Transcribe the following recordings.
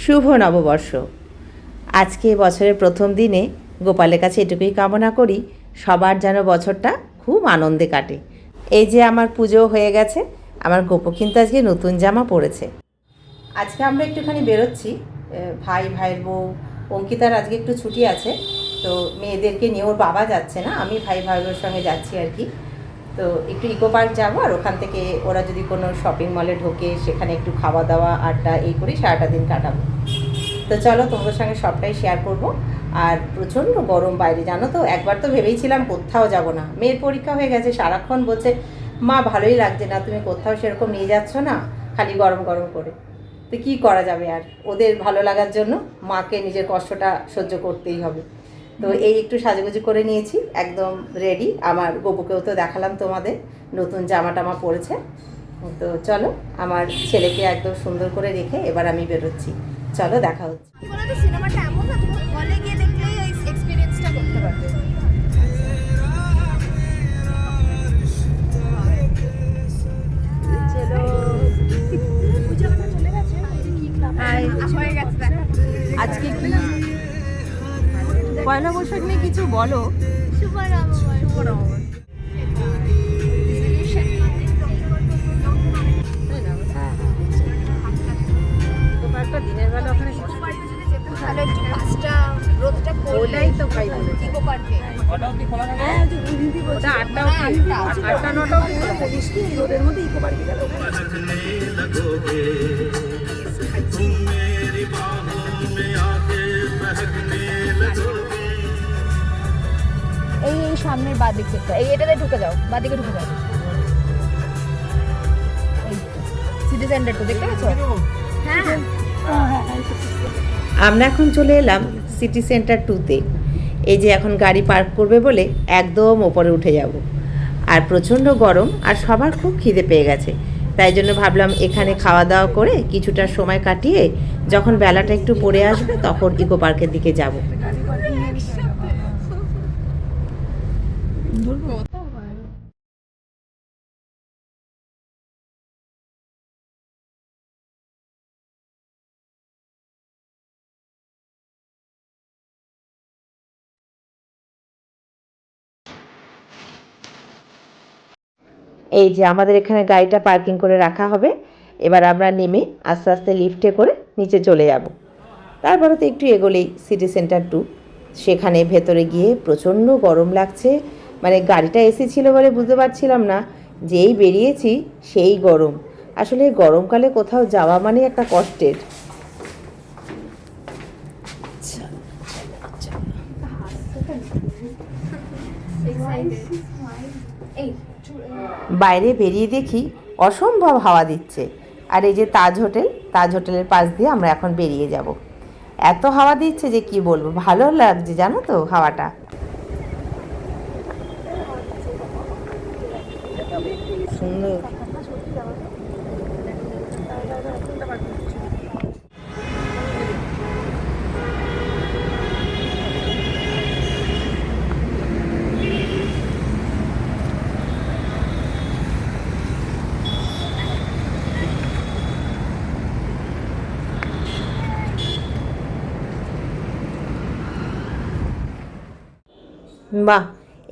শুভ নববর্ষ। আজকে বছরের প্রথম দিনে গোপালের কাছে এটুকুই কামনা করি, সবার যেন বছরটা খুব আনন্দে কাটে। এই যে আমার পুজো হয়ে গেছে, আমার গোপু কিন্তু আজকে নতুন জামা পরেছে। আজকে আমরা একটুখানি বেরোচ্ছি, ভাইয়ের বউ অঙ্কিতার আজকে একটু ছুটি আছে, তো মেয়েদেরকে নিয়ে ওর বাবা যাচ্ছে না, আমি ভাইয়ের সঙ্গে যাচ্ছি আর কি। তো একটু ইকো পার্ক যাবো, আর ওখান থেকে ওরা যদি কোনো শপিং মলে ঢোকে সেখানে একটু খাওয়া দাওয়া আড্ডা এই করি সারাটা দিন কাটাবো। তো চলো তোমাদের সঙ্গে সবটাই শেয়ার করব। আর প্রচণ্ড গরম বাইরে, জানো তো, একবার তো ভেবেইছিলাম কোথাও যাব না, মেয়ের পরীক্ষা হয়ে গেছে, সারাক্ষণ বলছে মা ভালোই লাগছে না, তুমি কোথাও সেরকম নিয়ে যাচ্ছ না, খালি গরম গরম করে। তো কী করা যাবে, আর ওদের ভালো লাগার জন্য মাকে নিজের কষ্টটা সহ্য করতেই হবে। তো এই একটু সাজুগুজু করে নিয়েছি, একদম রেডি। আমার গপুকেও তো দেখালাম তোমাদের, নতুন জামা টামা পরেছে। তো চলো, আমার ছেলেকে একদম সুন্দর করে রেখে এবার আমি বেরোচ্ছি। চলো, দেখা হচ্ছে। সিনেমাটা এমন না, তুমি হলে গিয়ে দেখলেই এই এক্সপেরিয়েন্সটা করতে পারবে। আজকে কি পয়লা বৈশাখ নিয়ে কিছু বলো। দিনের বেলা ওখানে তাহলে একটু পাঁচটা রোদটা পড়লে ওটাই তো ভাই ইকো পার্কে ওটা 8টা 9টা বলিস কি রোদের মধ্যে ইকো পার্কে গেল। এই এই সামনের বাঁ দিক থেকে এটাতে ঢুকে যাও, বাঁ দিকে ঢুকে যাও। সিটি সেন্টার তো দেখতে পেয়েছো? হ্যাঁ, আমরা এখন চলে এলাম সিটি সেন্টার 2-তে। এই যে এখন গাড়ি পার্ক করবে বলে একদম ওপরে উঠে যাব। আর প্রচণ্ড গরম, আর সবার খুব খিদে পেয়ে গেছে, তাই জন্য ভাবলাম এখানে খাওয়া দাওয়া করে কিছুটা সময় কাটিয়ে যখন বেলাটা একটু পড়ে আসবে তখন ইকো পার্কের দিকে যাব। এই যে আমাদের এখানে গাড়িটা পার্কিং করে রাখা হবে, এবার আমরা নেমে আস্তে আস্তে লিফটে করে নিচে চলে যাব। তারপরে তো একটু এগোলেই সিটি সেন্টার 2, সেখানে ভেতরে গিয়ে প্রচণ্ড গরম লাগছে। মানে গাড়িটা এসি ছিল বলে বুঝতে পারছিলাম না, যেই বেরিয়েছি সেই গরম। আসলে গরমকালে কোথাও যাওয়া মানে একটা কষ্টের। বাইরে বেরিয়ে দেখি অসম্ভব হাওয়া দিচ্ছে। আর এই যে তাজ হোটেলের পাশ দিয়ে আমরা এখন বেরিয়ে যাব। এত হাওয়া দিচ্ছে যে কি বলবো, ভালো লাগছে জানো তো হাওয়াটা। সুন্দর। বাহ,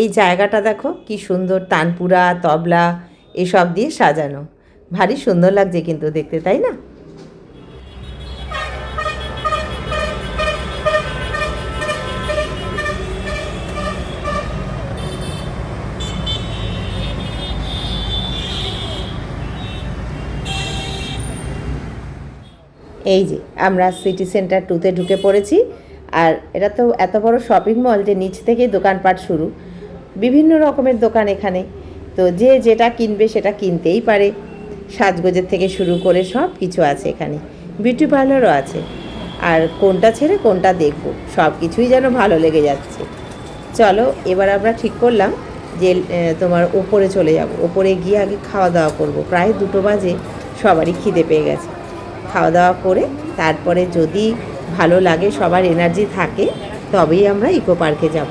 এই জায়গাটা দেখো কি সুন্দর, তানপুরা তবলা এসব দিয়ে সাজানো, ভারী সুন্দর লাগছে কিন্তু দেখতে, তাই না? এই যে আমরা সিটি সেন্টার 2-তে ঢুকে পড়েছি। আর এটা তো এত বড় শপিং মল যে নিচ থেকেই দোকানপাট শুরু, বিভিন্ন রকমের দোকান এখানে। তো যে যেটা কিনবে সেটা কিনতেই পারে, সাজগোজের থেকে শুরু করে সব কিছু আছে এখানে, বিউটি পার্লারও আছে। আর কোনটা ছেড়ে কোনটা দেখবো, সব কিছুই যেন ভালো লেগে যাচ্ছে। চলো, এবার আমরা ঠিক করলাম যে তোমার ওপরে চলে যাব, ওপরে গিয়ে আগে খাওয়া দাওয়া করব। প্রায় 2টো বাজে, সবারই খিদে পেয়ে গেছে। খাওয়া দাওয়া করে তারপরে যদি ভালো লাগে, সবার এনার্জি থাকে, তবেই আমরা ইকো পার্কে যাব।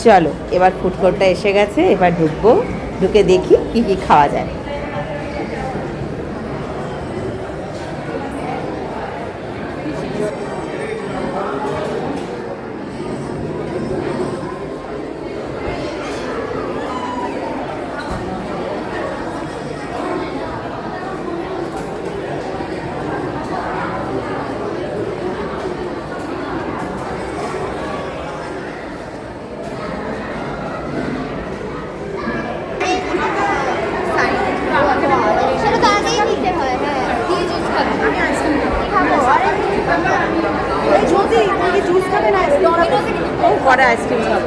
চলো এবার ফুড কোর্টটা এসে গেছে, এবার ঢুকবো, ঢুকে দেখি কি কি খাওয়া যায়। সেটা তো আগেই নিতে হয়। হ্যাঁ, দিয়ে জুস খাবো। আমি আইসক্রিম খাবো। আরে এই যদি তুমি জুস খাবে না আইসক্রিম খাবে। ও পরে আইসক্রিম খাবো।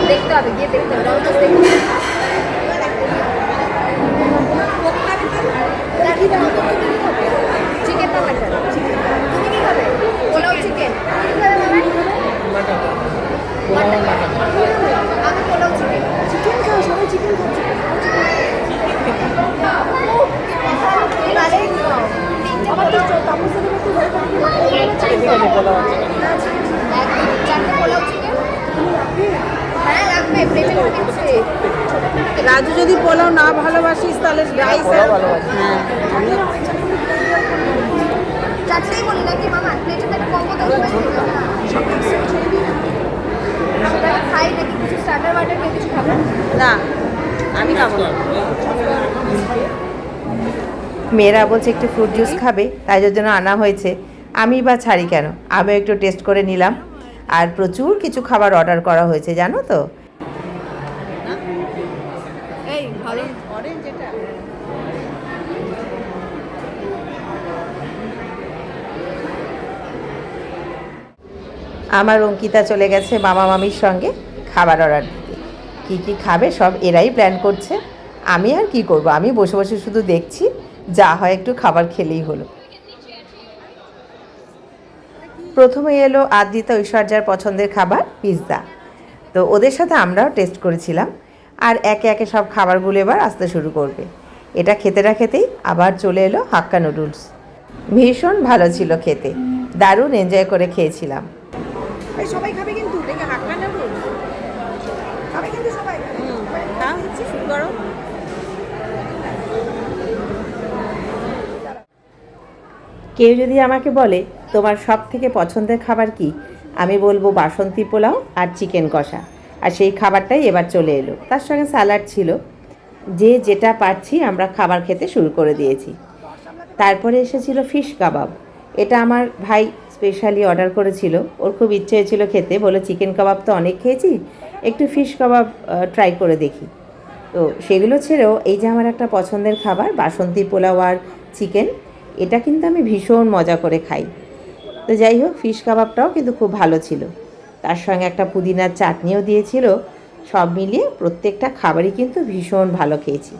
দেখতে হবে, গিয়ে দেখতে হবে। ডমিনোস দেখতে হবে। চিকেন না মাটন? তুমি কি খাবে? পোলাও চিকেন। তুমি কি খাবে মাটন? আমি পোলাও চিকেন। চিকেন খাও, সবাই চিকেন খাচ্ছে। রাজু যদি পোলাও না ভালোবাসিস তাহলে রাইস হ্যাঁ চারটেই বলি নাকি মামা প্লেটে একটা কম্বো খাই নাকি কিছু স্টার্টার ওয়াটার কেউ কিছু খাবে না, আমি খাবো না। মেয়েরা বলছে একটু ফ্রুট জুস খাবে, তাই জন্য আনা হয়েছে। আমি বা ছাড়ি কেন, আমি একটু টেস্ট করে নিলাম। আর প্রচুর কিছু খাবার অর্ডার করা হয়েছে জানো তো। এই ভালো আমার অঙ্কিতা চলে গেছে মামা মামির সঙ্গে খাবার অর্ডার দিতে। কী কী খাবে সব এরাই প্ল্যান করছে, আমি আর কি করব, আমি বসে বসে শুধু দেখছি, যা হয় একটু খাবার খেলেই হলো। প্রথমে এলো আদ্রিতা ঐশ্বর্যার পছন্দের খাবার পিৎজা, তো ওদের সাথে আমরাও টেস্ট করেছিলাম। আর একে একে সব খাবারগুলো এবার আসতে শুরু করবে। এটা খেতে না খেতেই আবার চলে এলো হাক্কা নুডলস। ভীষণ ভালো ছিল খেতে, দারুণ এনজয় করে খেয়েছিলাম। সবাই খাবে কিন্তু দেখে হাক্কা নুডলস খাবে কিন্তু সবাই। খাও শুরু করো। কেউ যদি আমাকে বলে তোমার সব থেকে পছন্দের খাবার কি, আমি বলবো বাসন্তী পোলাও আর চিকেন কষা। আর সেই খাবারটাই এবার চলে এলো, তার সঙ্গে স্যালাড ছিল। যে যেটা পারছি আমরা খাবার খেতে শুরু করে দিয়েছি। তারপরে এসেছিল ফিশ কাবাব। এটা আমার ভাই স্পেশালি অর্ডার করেছিল, ওর খুব ইচ্ছে হয়েছিল খেতে, বলে চিকেন কাবাব তো অনেক খেয়েছি, একটু ফিশ কাবাব ট্রাই করে দেখি। তো সেগুলো ছেড়েও এই যে আমার একটা পছন্দের খাবার বাসন্তী পোলাও আর চিকেন, এটা কিন্তু আমি ভীষণ মজা করে খাই। তো যাই হোক, ফিশ কাবাবটাও কিন্তু খুব ভালো ছিল, তার সঙ্গে একটা পুদিনার চাটনিও দিয়েছিল। সব মিলিয়ে প্রত্যেকটা খাবারই কিন্তু ভীষণ ভালো খেয়েছি।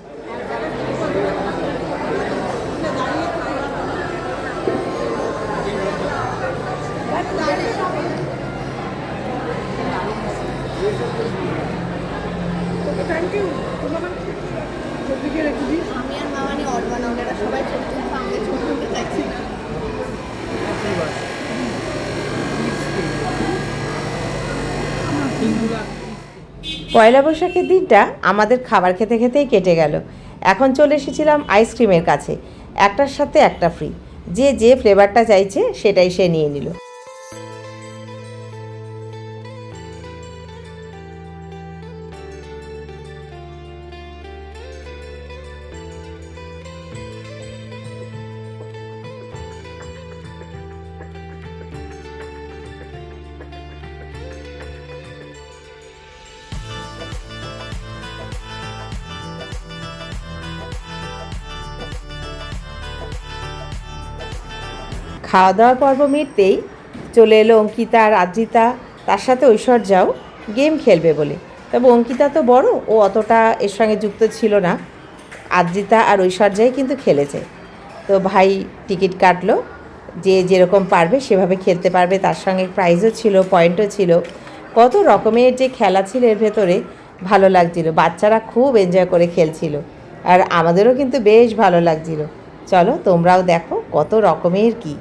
আমি আর মামানি অড বানাবো, এরা সবাই ছোট ছোট সামনে ছোট ছোট চাইছি। পয়লা বৈশাখের দিনটা আমাদের খাবার খেতে খেতেই কেটে গেল। এখন চলে এসেছিলাম আইসক্রিমের কাছে, একটার সাথে একটা ফ্রি। যে যে ফ্লেভারটা চাইছে সেটাই সে নিয়ে নিল। খাওয়া দাওয়ার পর্ব মিটতেই চলে এলো অঙ্কিতা আর আদ্রিতা, তার সাথে ঐশ্বর্যাও গেম খেলবে বলে। তবে অঙ্কিতা তো বড়, ও অতটা এর সঙ্গে যুক্ত ছিল না। আদ্রিতা আর ঐশ্বর্যাই কিন্তু খেলেছে। তো ভাই টিকিট কাটলো, যে যেরকম পারবে সেভাবে খেলতে পারবে, তার সঙ্গে প্রাইজও ছিল, পয়েন্টও ছিল, কত রকমের যে খেলা ছিল এর ভেতরে, ভালো লাগছিল। বাচ্চারা খুব এনজয় করে খেলছিল, আর আমাদেরও কিন্তু বেশ ভালো লাগছিল। চলো তোমরাও দেখো কত রকমের কি।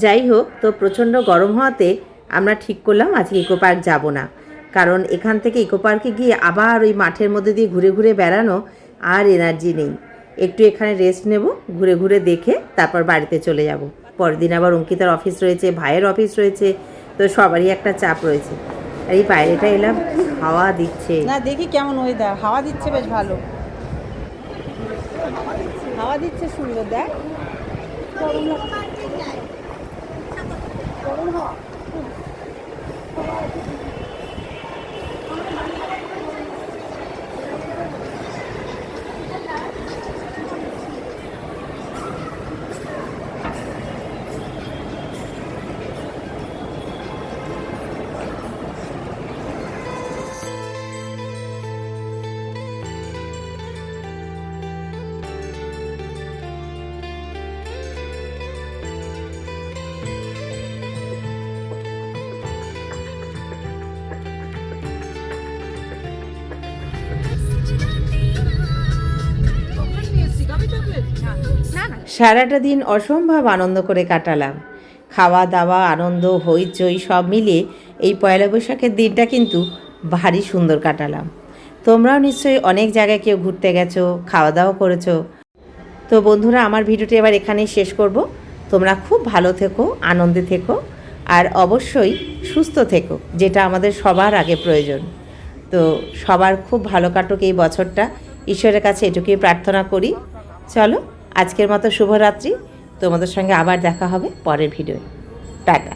যাই হোক, তো প্রচণ্ড গরম হওয়াতে আমরা ঠিক করলাম আজকে ইকো পার্ক যাব না, কারণ এখান থেকে ইকো পার্কে গিয়ে আবার ওই মাঠের মধ্যে দিয়ে ঘুরে ঘুরে বেড়ানো আর এনার্জি নেই। একটু এখানে রেস্ট নেব, ঘুরে ঘুরে দেখে তারপর বাড়িতে চলে যাব। পরের দিন আবার অঙ্কিতার অফিস রয়েছে, ভাইয়ের অফিস রয়েছে, তো সবারই একটা চাপ রয়েছে। আর এই বাইরেটা এলাম, হাওয়া দিচ্ছে। না দেখি কেমন ওয়েদার, হাওয়া দিচ্ছে বেশ ভালো, হাওয়া দিচ্ছে সুন্দর দেখ। সারাটা দিন অসম্ভব আনন্দ করে কাটালাম। খাওয়া দাওয়া, আনন্দ, হইচই সব মিলিয়ে এই পয়লা বৈশাখের দিনটা কিন্তু ভারী সুন্দর কাটালাম। তোমরাও নিশ্চয়ই অনেক জায়গায় কেউ ঘুরতে গেছো, খাওয়া দাওয়া করেছো। তো বন্ধুরা, আমার ভিডিওটি এবার এখানেই শেষ করব। তোমরা খুব ভালো থেকো, আনন্দে থেকো, আর অবশ্যই সুস্থ থেকো, যেটা আমাদের সবার আগে প্রয়োজন। তো সবার খুব ভালো কাটুক এই বছরটা, ঈশ্বরের কাছে এটুকুই প্রার্থনা করি। চলো, আজকের মতো শুভরাত্রি। তোমাদের সঙ্গে আবার দেখা হবে পরের ভিডিওয়ে। টাটা।